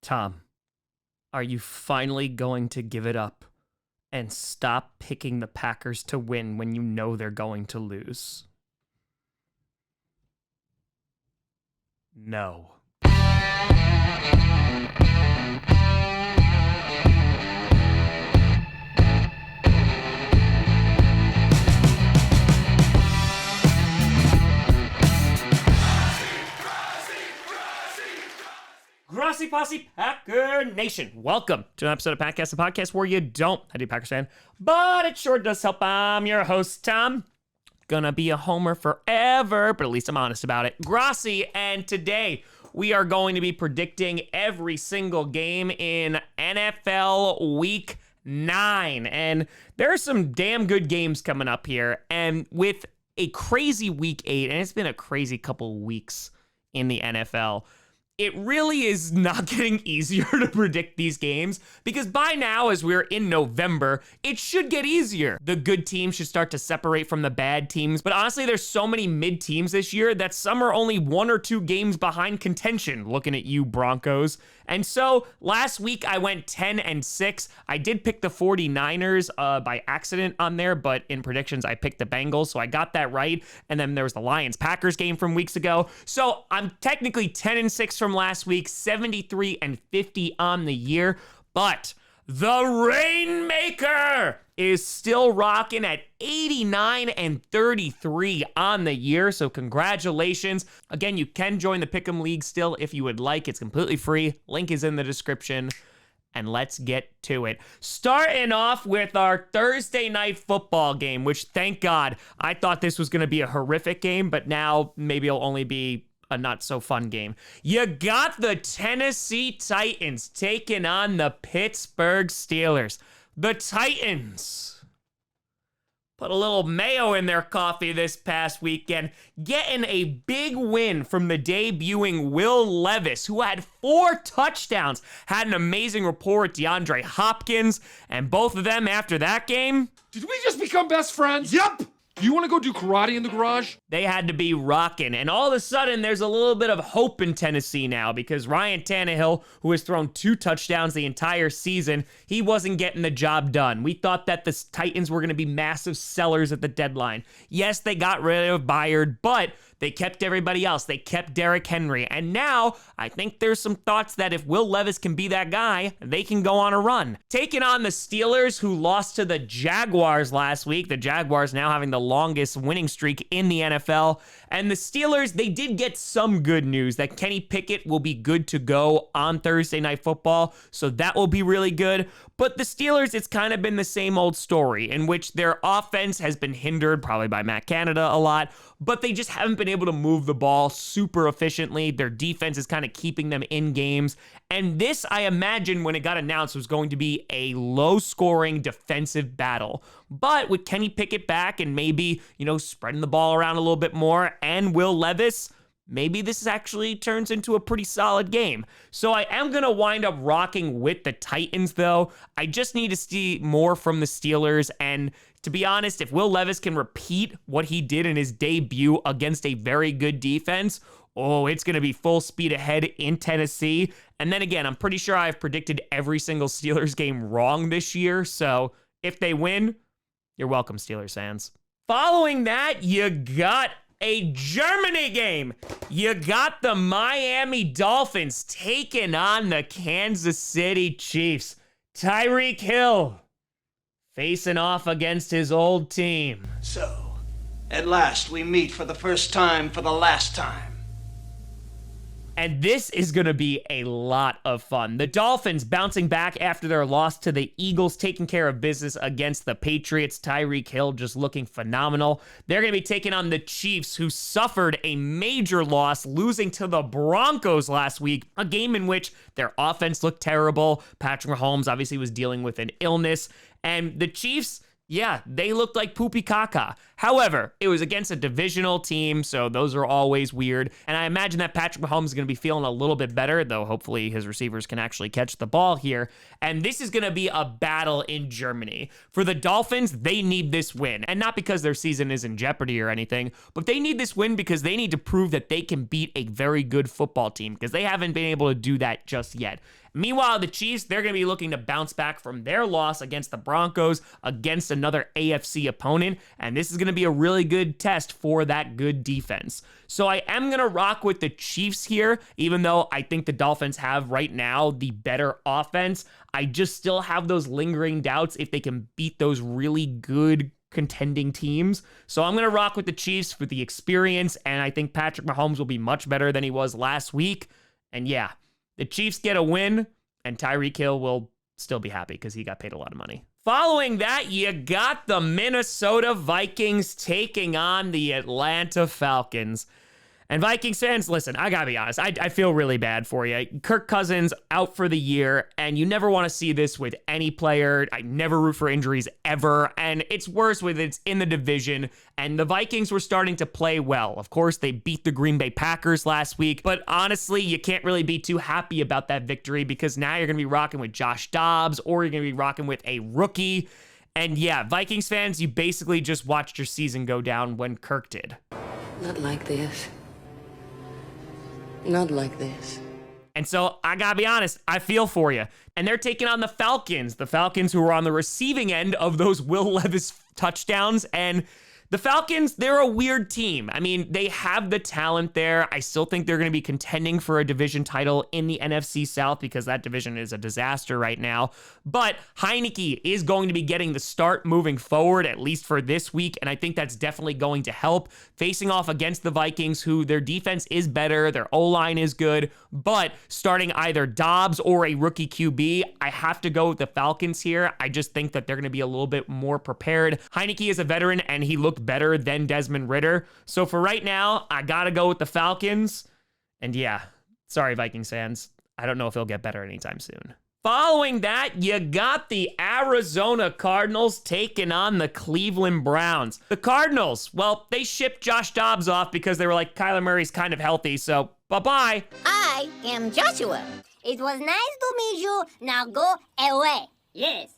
Tom, are you finally going to give it up and stop picking the Packers to win when you know they're going to lose? No. Grossi Posse Packer Nation. Welcome to an episode of Podcast, the podcast where you don't have to be a Packers fan, but it sure does help. I'm your host, Tom. Gonna be a homer forever, but at least I'm honest about it. Grossi, and today we are going to be predicting every single game in NFL Week 9. And there are some damn good games coming up here. And with a crazy Week 8, and it's been a crazy couple weeks in the NFL, it really is not getting easier to predict these games because by now, as we're in November, it should get easier. The good teams should start to separate from the bad teams, but honestly, there's so many mid teams this year that some are only 1 or 2 games behind contention, looking at you, Broncos. And so last week I went 10-6. I did pick the 49ers by accident on there, but in predictions I picked the Bengals, so I got that right. And then there was the Lions-Packers game from weeks ago. So I'm technically 10-6 from last week, 73-50 on the year, but the Rainmaker is still rocking at 89-33 on the year, so congratulations. Again, you can join the Pick'em League still if you would like. It's completely free. Link is in the description, and let's get to it. Starting off with our Thursday night football game, which, thank God, I thought this was going to be a horrific game, but now maybe it'll only be a not-so-fun game. You got the Tennessee Titans taking on the Pittsburgh Steelers. The Titans put a little mayo in their coffee this past weekend, getting a big win from the debuting Will Levis, who had 4 touchdowns, had an amazing rapport with DeAndre Hopkins, and both of them after that game, did we just become best friends? Yep! Do you want to go do karate in the garage? They had to be rocking. And all of a sudden, there's a little bit of hope in Tennessee now because Ryan Tannehill, who has thrown 2 touchdowns the entire season, he wasn't getting the job done. We thought that the Titans were going to be massive sellers at the deadline. Yes, they got rid of Byard, but they kept everybody else. They kept Derrick Henry. And now, I think there's some thoughts that if Will Levis can be that guy, they can go on a run. Taking on the Steelers, who lost to the Jaguars last week. The Jaguars now having the longest winning streak in the NFL. And the Steelers, they did get some good news that Kenny Pickett will be good to go on Thursday Night Football. So that will be really good. But the Steelers, it's kind of been the same old story in which their offense has been hindered, probably by Matt Canada a lot, but they just haven't been able to move the ball super efficiently. Their defense is kind of keeping them in games. And this, I imagine, when it got announced, was going to be a low-scoring defensive battle. But with Kenny Pickett back and maybe, spreading the ball around a little bit more, and Will Levis, maybe this actually turns into a pretty solid game. So I am going to wind up rocking with the Titans, though. I just need to see more from the Steelers. And to be honest, if Will Levis can repeat what he did in his debut against a very good defense, it's going to be full speed ahead in Tennessee. And then again, I'm pretty sure I've predicted every single Steelers game wrong this year. So if they win, you're welcome, Steelers fans. Following that, you got a Germany game. You got the Miami Dolphins taking on the Kansas City Chiefs. Tyreek Hill facing off against his old team. So, at last we meet for the first time for the last time. And this is going to be a lot of fun. The Dolphins bouncing back after their loss to the Eagles, taking care of business against the Patriots. Tyreek Hill just looking phenomenal. They're going to be taking on the Chiefs, who suffered a major loss, losing to the Broncos last week, a game in which their offense looked terrible. Patrick Mahomes obviously was dealing with an illness. And the Chiefs, Yeah, they looked like poopy caca. However, it was against a divisional team, so those are always weird. And I imagine that Patrick Mahomes is going to be feeling a little bit better, though hopefully his receivers can actually catch the ball here. And this is going to be a battle in Germany. For the Dolphins, they need this win. And not because their season is in jeopardy or anything, but they need this win because they need to prove that they can beat a very good football team, because they haven't been able to do that just yet. Meanwhile, the Chiefs, they're going to be looking to bounce back from their loss against the Broncos, against another AFC opponent, and this is going to be a really good test for that good defense. So I am going to rock with the Chiefs here, even though I think the Dolphins have right now the better offense. I just still have those lingering doubts if they can beat those really good contending teams. So I'm going to rock with the Chiefs for the experience, and I think Patrick Mahomes will be much better than he was last week. And yeah, the Chiefs get a win, and Tyreek Hill will still be happy because he got paid a lot of money. Following that, you got the Minnesota Vikings taking on the Atlanta Falcons. And Vikings fans, listen, I gotta be honest, I feel really bad for you. Kirk Cousins out for the year, and you never want to see this with any player. I never root for injuries ever, and it's worse when it's in the division, and the Vikings were starting to play well. Of course, they beat the Green Bay Packers last week, but honestly, you can't really be too happy about that victory because now you're gonna be rocking with Josh Dobbs, or you're gonna be rocking with a rookie. And yeah, Vikings fans, you basically just watched your season go down when Kirk did. Not like this. Not like this. And so I gotta be honest, I feel for you. And they're taking on the Falcons who are on the receiving end of those Will Levis touchdowns. And the Falcons, they're a weird team. I mean, they have the talent there. I still think they're going to be contending for a division title in the NFC South because that division is a disaster right now. But Heineke is going to be getting the start moving forward, at least for this week, and I think that's definitely going to help. Facing off against the Vikings, who their defense is better, their O-line is good, but starting either Dobbs or a rookie QB, I have to go with the Falcons here. I just think that they're going to be a little bit more prepared. Heineke is a veteran, and he looked better than Desmond Ridder. So for right now, I gotta go with the Falcons. And yeah, sorry, Vikings fans. I don't know if he'll get better anytime soon. Following that, you got the Arizona Cardinals taking on the Cleveland Browns. The Cardinals, well, they shipped Josh Dobbs off because they were like, Kyler Murray's kind of healthy, so bye-bye. I am Joshua. It was nice to meet you. Now go away. Yes.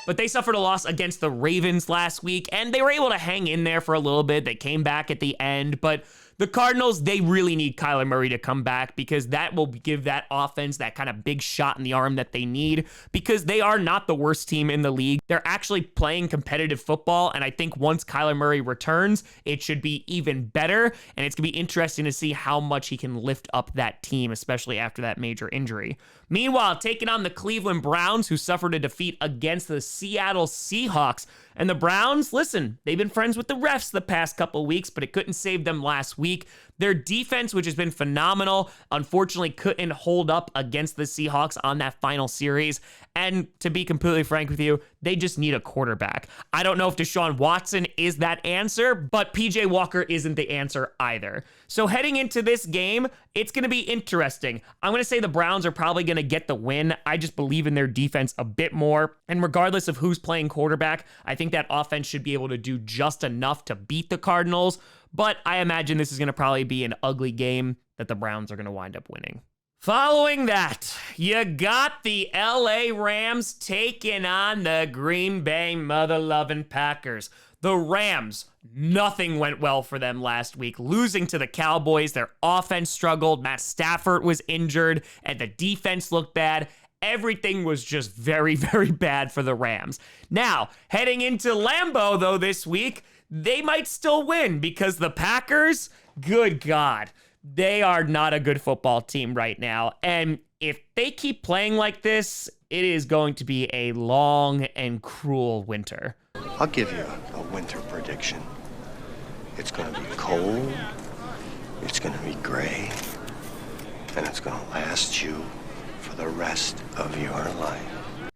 But they suffered a loss against the Ravens last week, and they were able to hang in there for a little bit. They came back at the end, but the Cardinals, they really need Kyler Murray to come back because that will give that offense that kind of big shot in the arm that they need, because they are not the worst team in the league. They're actually playing competitive football, and I think once Kyler Murray returns, it should be even better, and it's going to be interesting to see how much he can lift up that team, especially after that major injury. Meanwhile, taking on the Cleveland Browns, who suffered a defeat against the Seattle Seahawks. And the Browns, listen, they've been friends with the refs the past couple weeks, but it couldn't save them last week. Their defense, which has been phenomenal, unfortunately couldn't hold up against the Seahawks on that final series. And to be completely frank with you, they just need a quarterback. I don't know if Deshaun Watson is that answer, but PJ Walker isn't the answer either. So heading into this game, it's going to be interesting. I'm going to say the Browns are probably going to get the win. I just believe in their defense a bit more. And regardless of who's playing quarterback, I think that offense should be able to do just enough to beat the Cardinals. But I imagine this is going to probably be an ugly game that the Browns are going to wind up winning. Following that, you got the LA Rams taking on the Green Bay mother-loving Packers. The Rams, nothing went well for them last week, losing to the Cowboys. Their offense struggled. Matt Stafford was injured, and the defense looked bad. Everything was just very, very bad for the Rams. Now, heading into Lambeau, though, this week, they might still win because the Packers, good God, they are not a good football team right now. And if they keep playing like this, it is going to be a long and cruel winter. I'll give you a winter prediction. It's going to be cold, it's going to be gray, and it's going to last you for the rest of your life.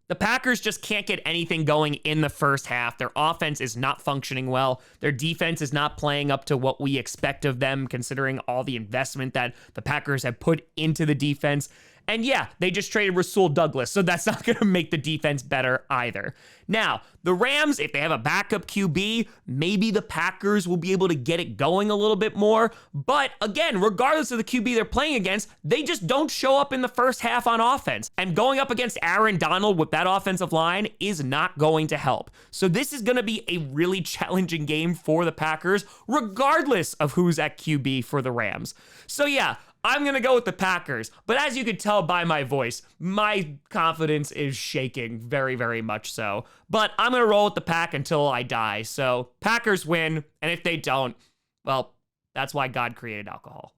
The Packers just can't get anything going in the first half. Their offense is not functioning well. Their defense is not playing up to what we expect of them, considering all the investment that the Packers have put into the defense. And yeah, they just traded Rasul Douglas, so that's not going to make the defense better either. Now, the Rams, if they have a backup QB, maybe the Packers will be able to get it going a little bit more. But again, regardless of the QB they're playing against, they just don't show up in the first half on offense. And going up against Aaron Donald with that offensive line is not going to help. So this is going to be a really challenging game for the Packers, regardless of who's at QB for the Rams. So yeah, I'm going to go with the Packers, but as you could tell by my voice, my confidence is shaking very, very much so. But I'm going to roll with the Pack until I die. So Packers win, and if they don't, well, that's why God created alcohol.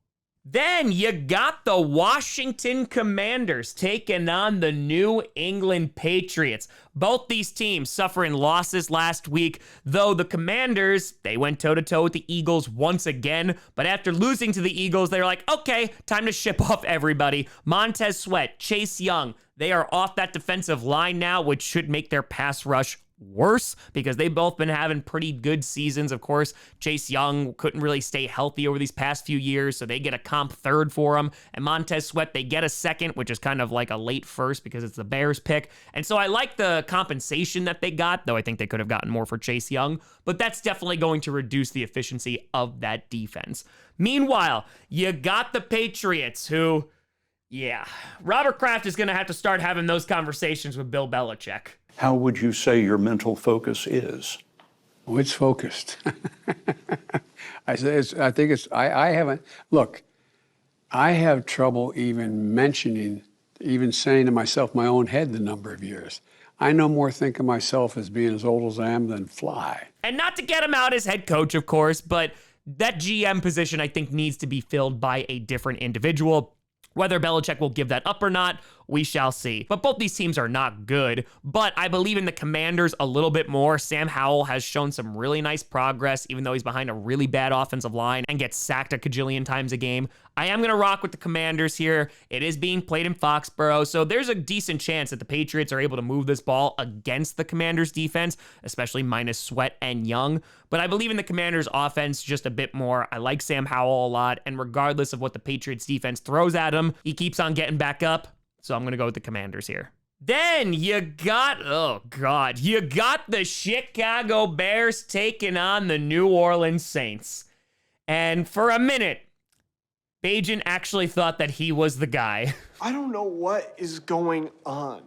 Then you got the Washington Commanders taking on the New England Patriots. Both these teams suffering losses last week, though the Commanders, they went toe-to-toe with the Eagles once again, but after losing to the Eagles, they were like, okay, time to ship off everybody. Montez Sweat, Chase Young, they are off that defensive line now, which should make their pass rush worse because they've both been having pretty good seasons. Of course, Chase Young couldn't really stay healthy over these past few years, so they get a comp third for him. And Montez Sweat, they get a second, which is kind of like a late first because it's the Bears pick. And so I like the compensation that they got, though I think they could have gotten more for Chase Young, but that's definitely going to reduce the efficiency of that defense. Meanwhile, you got the Patriots who, yeah, Robert Kraft is going to have to start having those conversations with Bill Belichick. How would you say your mental focus is? Oh, it's focused. I haven't, look, I have trouble even saying to myself, my own head, the number of years. I no more think of myself as being as old as I am than fly. And not to get him out as head coach, of course, but that GM position, I think, needs to be filled by a different individual. Whether Belichick will give that up or not, we shall see. But both these teams are not good, but I believe in the Commanders a little bit more. Sam Howell has shown some really nice progress, even though he's behind a really bad offensive line and gets sacked a cajillion times a game. I am going to rock with the Commanders here. It is being played in Foxborough, so there's a decent chance that the Patriots are able to move this ball against the Commanders defense, especially minus Sweat and Young. But I believe in the Commanders offense just a bit more. I like Sam Howell a lot, and regardless of what the Patriots defense throws at him, he keeps on getting back up. So I'm going to go with the Commanders here. Then you got the Chicago Bears taking on the New Orleans Saints. And for a minute, Bajan actually thought that he was the guy. I don't know what is going on,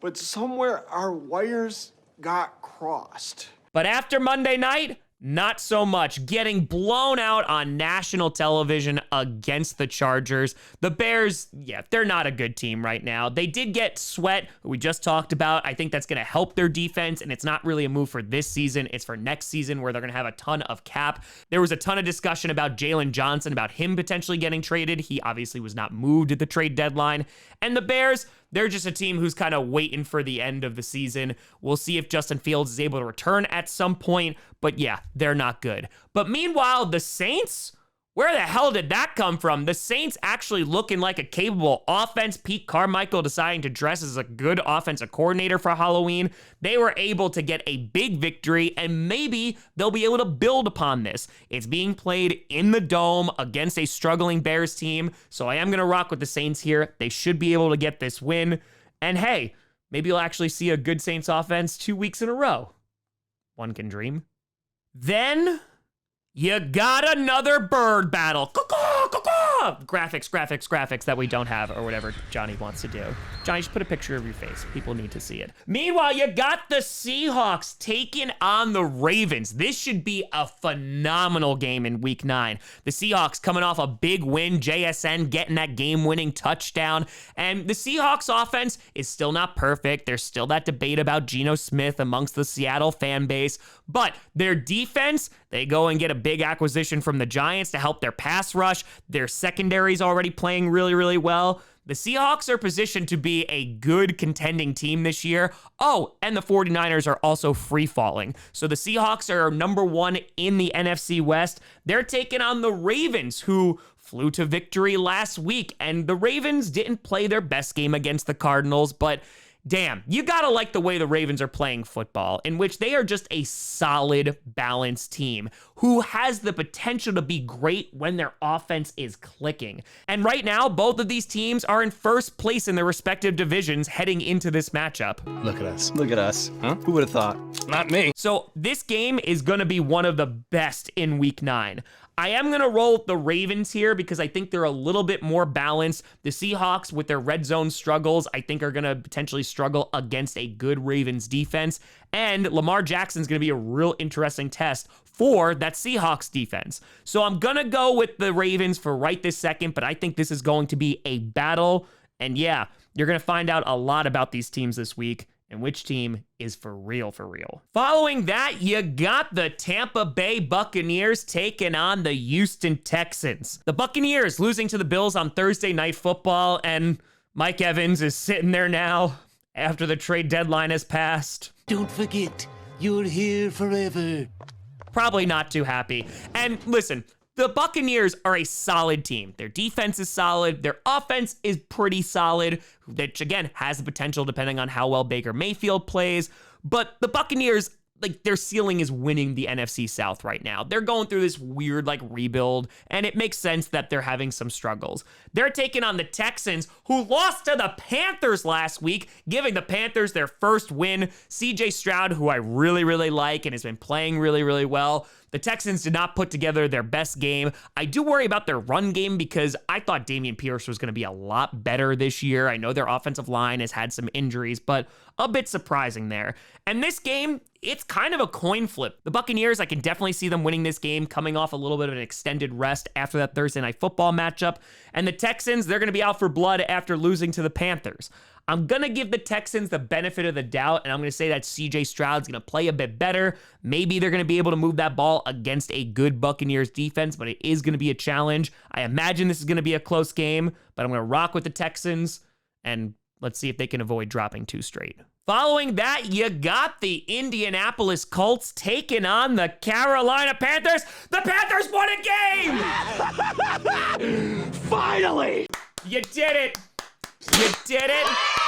but somewhere our wires got crossed. But after Monday night, not so much. Getting blown out on national television against the Chargers. The Bears, yeah, they're not a good team right now. They did get Sweat, who we just talked about. I think that's going to help their defense, and it's not really a move for this season. It's for next season where they're going to have a ton of cap. There was a ton of discussion about Jalen Johnson, about him potentially getting traded. He obviously was not moved at the trade deadline. And the Bears, they're just a team who's kind of waiting for the end of the season. We'll see if Justin Fields is able to return at some point, but yeah, they're not good. But meanwhile, the Saints, where the hell did that come from? The Saints actually looking like a capable offense. Pete Carmichael deciding to dress as a good offensive coordinator for Halloween. They were able to get a big victory, and maybe they'll be able to build upon this. It's being played in the Dome against a struggling Bears team, so I am going to rock with the Saints here. They should be able to get this win. And hey, maybe you'll actually see a good Saints offense 2 weeks in a row. One can dream. Then you got another bird battle. Graphics that we don't have, or whatever Johnny wants to do. Johnny, just put a picture of your face. People need to see it. Meanwhile, you got the Seahawks taking on the Ravens. This should be a phenomenal game in Week 9. The Seahawks coming off a big win, JSN getting that game-winning touchdown, and the Seahawks offense is still not perfect. There's still that debate about Geno Smith amongst the Seattle fan base, but their defense, they go and get a big acquisition from the Giants to help their pass rush. Their secondary is already playing really, really well. The Seahawks are positioned to be a good contending team this year. Oh, and the 49ers are also free falling. So the Seahawks are number 1 in the NFC West. They're taking on the Ravens, who flew to victory last week. And the Ravens didn't play their best game against the Cardinals, but damn, you gotta like the way the Ravens are playing football, in which they are just a solid, balanced team who has the potential to be great when their offense is clicking. And right now, both of these teams are in first place in their respective divisions heading into this matchup. Look at us. Look at us. Huh? Who would have thought? Not me. So this game is gonna be one of the best in week 9. I am going to roll with the Ravens here because I think they're a little bit more balanced. The Seahawks, with their red zone struggles, I think are going to potentially struggle against a good Ravens defense. And Lamar Jackson's going to be a real interesting test for that Seahawks defense. So I'm going to go with the Ravens for right this second, but I think this is going to be a battle. And yeah, you're going to find out a lot about these teams this week and which team is for real, for real. Following that, you got the Tampa Bay Buccaneers taking on the Houston Texans. The Buccaneers losing to the Bills on Thursday Night Football, and Mike Evans is sitting there now after the trade deadline has passed. Don't forget, you're here forever. Probably not too happy. And listen, the Buccaneers are a solid team. Their defense is solid. Their offense is pretty solid, which again has the potential depending on how well Baker Mayfield plays. But the Buccaneers, like, their ceiling is winning the NFC South right now. They're going through this weird rebuild, and it makes sense that they're having some struggles. They're taking on the Texans, who lost to the Panthers last week, giving the Panthers their first win. CJ Stroud, who I really, really like and has been playing really, really well. The Texans did not put together their best game. I do worry about their run game because I thought Dameon Pierce was going to be a lot better this year. I know their offensive line has had some injuries, but a bit surprising there. And this game, it's kind of a coin flip. The Buccaneers, I can definitely see them winning this game, coming off a little bit of an extended rest after that Thursday Night Football matchup. And the Texans, they're going to be out for blood after losing to the Panthers. I'm going to give the Texans the benefit of the doubt, and I'm going to say that CJ Stroud's going to play a bit better. Maybe they're going to be able to move that ball against a good Buccaneers defense, but it is going to be a challenge. I imagine this is going to be a close game, but I'm going to rock with the Texans, and let's see if they can avoid dropping 2 straight. Following that, you got the Indianapolis Colts taking on the Carolina Panthers. The Panthers won a game! Finally! You did it! You did it!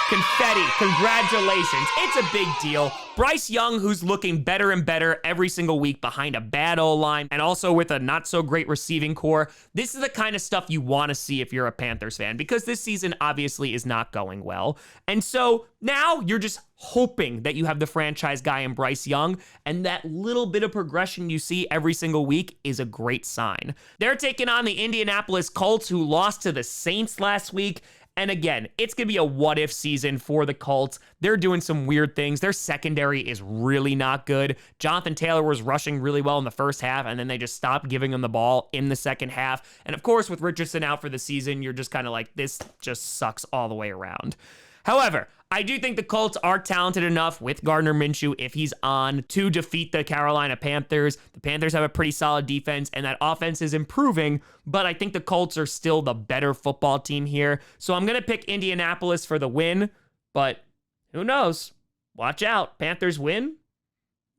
Confetti, congratulations. It's a big deal. Bryce Young, who's looking better and better every single week behind a bad O-line and also with a not so great receiving core. This is the kind of stuff you want to see if you're a Panthers fan, because this season obviously is not going well. And so now you're just hoping that you have the franchise guy in Bryce Young, and that little bit of progression you see every single week is a great sign. They're taking on the Indianapolis Colts, who lost to the Saints last week. And again, it's going to be a what-if season for the Colts. They're doing some weird things. Their secondary is really not good. Jonathan Taylor was rushing really well in the first half, and then they just stopped giving him the ball in the second half. And of course, with Richardson out for the season, you're just kind of like, this just sucks all the way around. However, I do think the Colts are talented enough with Gardner Minshew, if he's on, to defeat the Carolina Panthers. The Panthers have a pretty solid defense, and that offense is improving, but I think the Colts are still the better football team here. So I'm going to pick Indianapolis for the win, but who knows? Watch out. Panthers win.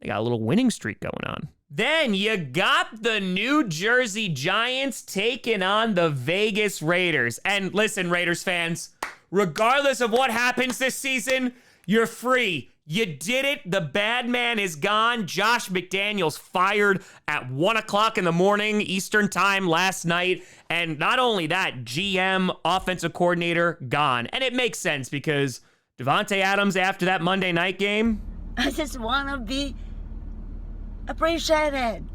They got a little winning streak going on. Then you got the New Jersey Giants taking on the Vegas Raiders. And listen, Raiders fans, regardless of what happens this season, you're free. You did it. The bad man is gone. Josh McDaniels fired at 1 o'clock in the morning Eastern time last night. And not only that, GM, offensive coordinator, gone. And it makes sense because Devontae Adams, after that Monday night game, I just want to be appreciated.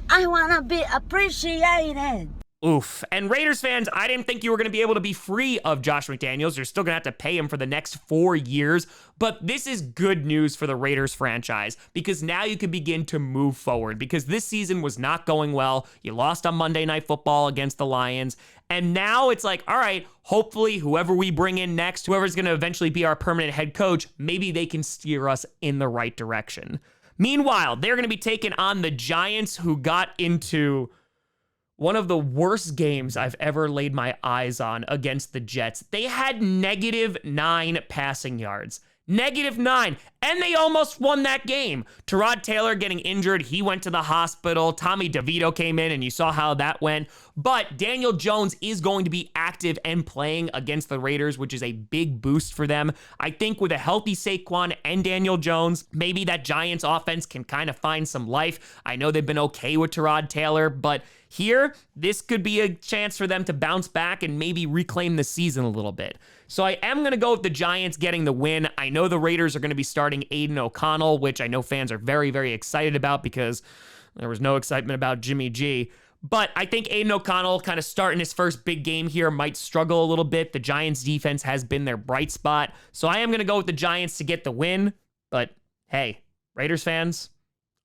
I want to be appreciated. Oof. And Raiders fans, I didn't think you were going to be able to be free of Josh McDaniels. You're still going to have to pay him for the next 4 years. But this is good news for the Raiders franchise, because now you can begin to move forward, because this season was not going well. You lost on Monday Night Football against the Lions. And now it's like, all right, hopefully whoever we bring in next, whoever's going to eventually be our permanent head coach, maybe they can steer us in the right direction. Meanwhile, they're going to be taking on the Giants, who got into one of the worst games I've ever laid my eyes on against the Jets. They had -9 passing yards. -9. And they almost won that game. Tyrod Taylor getting injured. He went to the hospital. Tommy DeVito came in, and you saw how that went. But Daniel Jones is going to be active and playing against the Raiders, which is a big boost for them. I think with a healthy Saquon and Daniel Jones, maybe that Giants offense can kind of find some life. I know they've been okay with Tyrod Taylor, but here, this could be a chance for them to bounce back and maybe reclaim the season a little bit. So I am going to go with the Giants getting the win. I know the Raiders are going to be starting Aiden O'Connell, which I know fans are very, very excited about because there was no excitement about Jimmy G. But I think Aiden O'Connell kind of starting his first big game here might struggle a little bit. The Giants defense has been their bright spot. So I am going to go with the Giants to get the win. But hey, Raiders fans,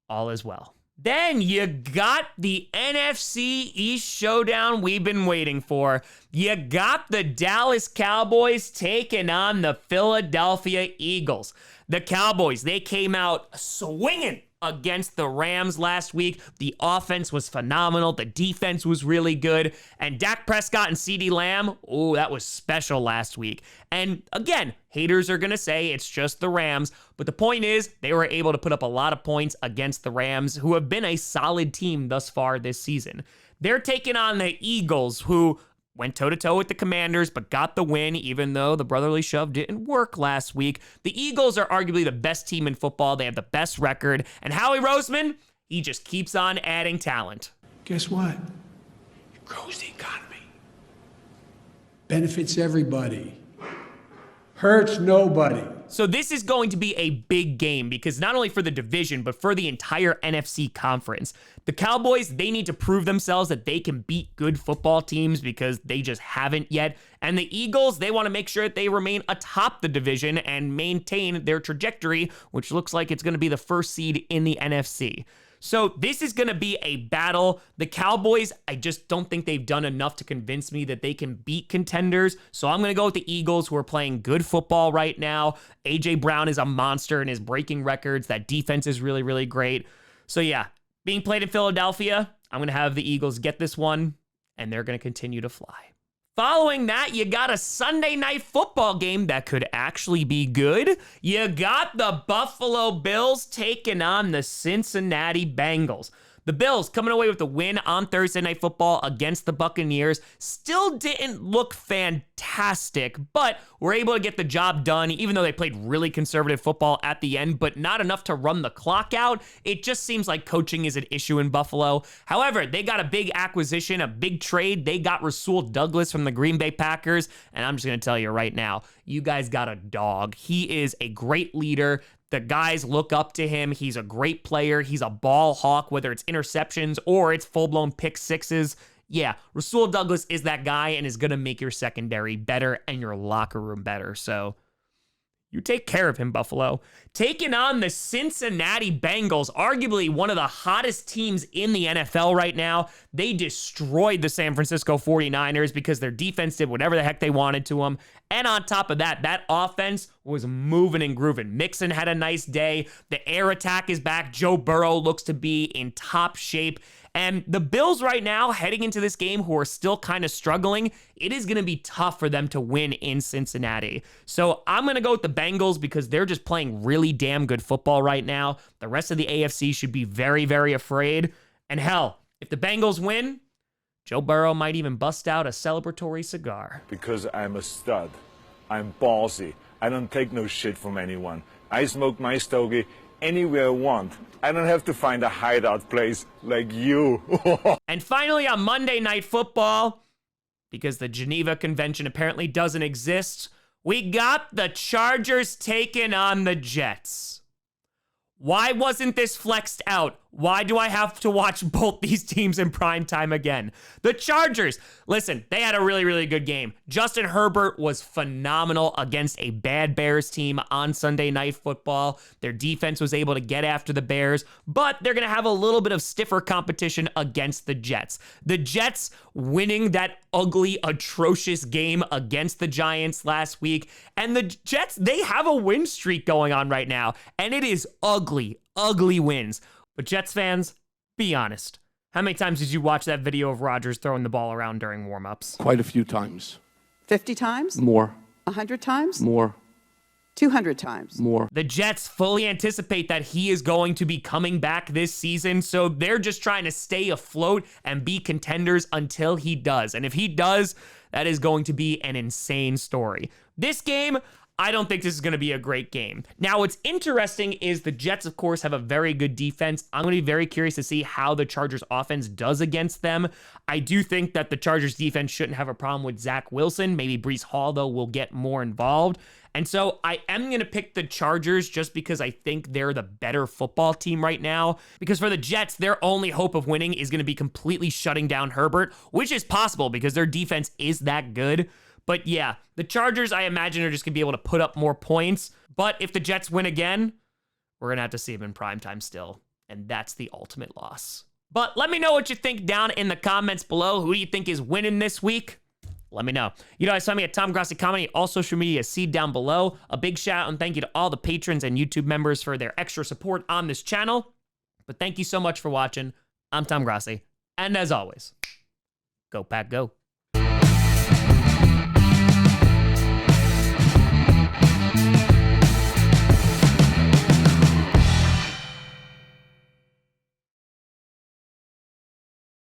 all is well. Then you got the NFC East showdown we've been waiting for. You got the Dallas Cowboys taking on the Philadelphia Eagles. The Cowboys, they came out swinging against the Rams last week. The offense was phenomenal. The defense was really good. And Dak Prescott and CeeDee Lamb, oh, that was special last week. And again, haters are going to say it's just the Rams. But the point is, they were able to put up a lot of points against the Rams, who have been a solid team thus far this season. They're taking on the Eagles, who went toe-to-toe with the Commanders, but got the win, even though the brotherly shove didn't work last week. The Eagles are arguably the best team in football. They have the best record. And Howie Roseman, he just keeps on adding talent. Guess what? It grows the economy. Benefits everybody. Hurts nobody. So this is going to be a big game because not only for the division, but for the entire NFC conference. The Cowboys, they need to prove themselves that they can beat good football teams because they just haven't yet. And the Eagles, they want to make sure that they remain atop the division and maintain their trajectory, which looks like it's going to be the first seed in the NFC. So this is going to be a battle. The Cowboys, I just don't think they've done enough to convince me that they can beat contenders. So I'm going to go with the Eagles, who are playing good football right now. A.J. Brown is a monster and is breaking records. That defense is really, really great. So yeah, being played in Philadelphia, I'm going to have the Eagles get this one, and they're going to continue to fly. Following that, you got a Sunday night football game that could actually be good. You got the Buffalo Bills taking on the Cincinnati Bengals. The Bills coming away with the win on Thursday Night Football against the Buccaneers. Still didn't look fantastic, but were able to get the job done, even though they played really conservative football at the end, but not enough to run the clock out. It just seems like coaching is an issue in Buffalo. However, they got a big acquisition, a big trade. They got Rasul Douglas from the Green Bay Packers, and I'm just going to tell you right now, you guys got a dog. He is a great leader. The guys look up to him. He's a great player. He's a ball hawk, whether it's interceptions or it's full-blown pick sixes. Yeah, Rasul Douglas is that guy and is going to make your secondary better and your locker room better. So you take care of him, Buffalo. Taking on the Cincinnati Bengals, arguably one of the hottest teams in the NFL right now. They destroyed the San Francisco 49ers because their defense did whatever the heck they wanted to them. And on top of that, that offense was moving and grooving. Mixon had a nice day. The air attack is back. Joe Burrow looks to be in top shape. And the Bills right now, heading into this game, who are still kind of struggling, it is going to be tough for them to win in Cincinnati. So I'm going to go with the Bengals because they're just playing really damn good football right now. The rest of the AFC should be very, very afraid. And hell, if the Bengals win, Joe Burrow might even bust out a celebratory cigar. Because I'm a stud. I'm ballsy. I don't take no shit from anyone. I smoke my stogie anywhere I want. I don't have to find a hideout place like you. And finally, on Monday Night Football, because the Geneva Convention apparently doesn't exist, we got the Chargers taking on the Jets. Why wasn't this flexed out? Why do I have to watch both these teams in prime time again? The Chargers, listen, they had a really, really good game. Justin Herbert was phenomenal against a bad Bears team on Sunday Night Football. Their defense was able to get after the Bears, but they're going to have a little bit of stiffer competition against the Jets. The Jets winning that ugly, atrocious game against the Giants last week. And the Jets, they have a win streak going on right now, and it is ugly, ugly wins. But Jets fans, be honest. How many times did you watch that video of Rodgers throwing the ball around during warm-ups? Quite a few times. 50 times? More. 100 times? More. 200 times. More. The Jets fully anticipate that he is going to be coming back this season, so they're just trying to stay afloat and be contenders until he does. And if he does, that is going to be an insane story. This game, I don't think this is going to be a great game. Now, what's interesting is the Jets, of course, have a very good defense. I'm going to be very curious to see how the Chargers offense does against them. I do think that the Chargers defense shouldn't have a problem with Zach Wilson. Maybe Breece Hall, though, will get more involved. And so I am going to pick the Chargers just because I think they're the better football team right now. Because for the Jets, their only hope of winning is going to be completely shutting down Herbert, which is possible because their defense is that good. But yeah, the Chargers, I imagine, are just going to be able to put up more points. But if the Jets win again, we're going to have to see them in primetime still. And that's the ultimate loss. But let me know what you think down in the comments below. Who do you think is winning this week? Let me know. You know, I saw me at Tom Grossi Comedy, all social media see down below. A big shout out and thank you to all the patrons and YouTube members for their extra support on this channel. But thank you so much for watching. I'm Tom Grossi. And as always, go Pack Go.